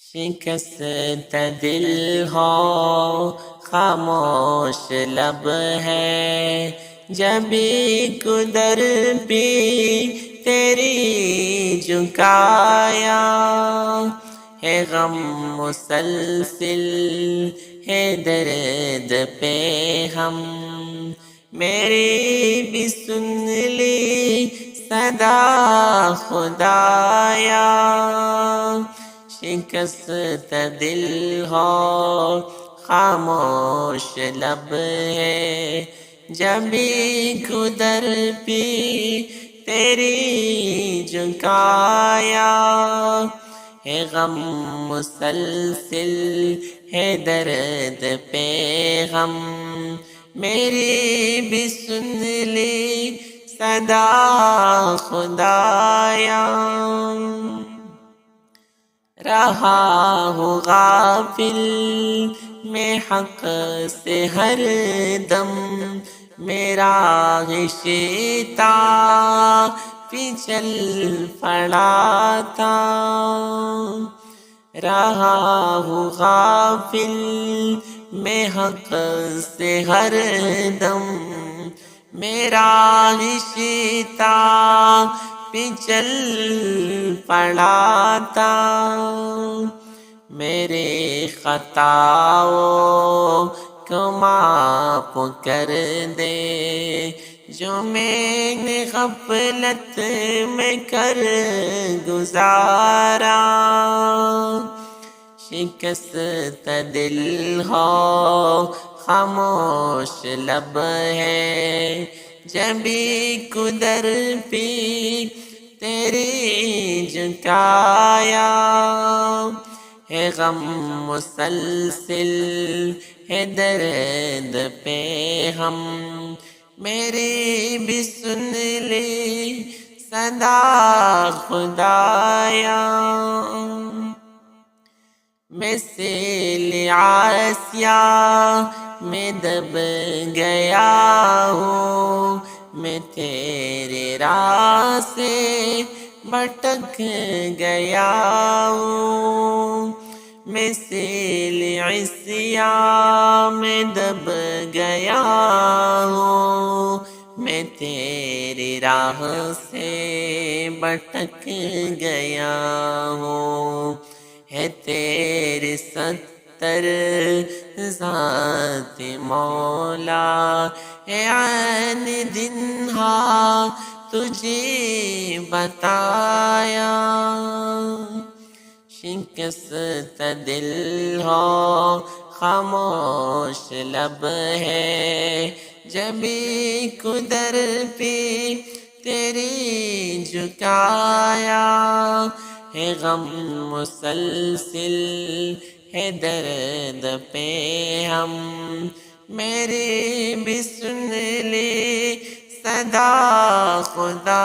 شکست دل ہو خاموش لب ہے، جبھی قدر بھی تیری جھکایا ہے، غم مسلسل ہے درد پہ ہم، میری بھی سن لی صدا خدایا، شکست دل ہو خاموش لب ہے، جبھی قدر بھی تیری جھکایا ہے، غم مسلسل ہے درد پہ ہم، میری بھی سن لی صدا خدایا، رہا ہوں غافل میں حق سے ہر دم، میرا غشتا پہ چل پڑا تھا، رہا ہوں غافل میں حق سے ہر دم، میرا رشتہ پہ چل پڑا تھا، میرے خطاؤں کو معاف کر دے، جو میں نے غفلت میں کر گزارا، شکست دل ہو خاموش لب ہے، جبھی قدر بھی تیری جھکایا ہے، غم مسلسل ہے درد پہ ہم، میری بھی سن لی صدا خدایا، میں سیل آسیا میں دب گیا ہوں، میں تیرے راہ سے بھٹک گیا ہوں، میں سیل عصیاں میں دب گیا ہوں، میں تیری راہ سے بھٹک گیا ہوں، ہے تیرے ستر ذات مولا، ہے عین دن ہاں تجھے بتایا، شکست دل ہو خاموش لب ہے، جبھی قدر بھی تیری جھکایا ہے، غم مسلسل ہے درد پہ ہم، میری بھی سن لی صدا خدا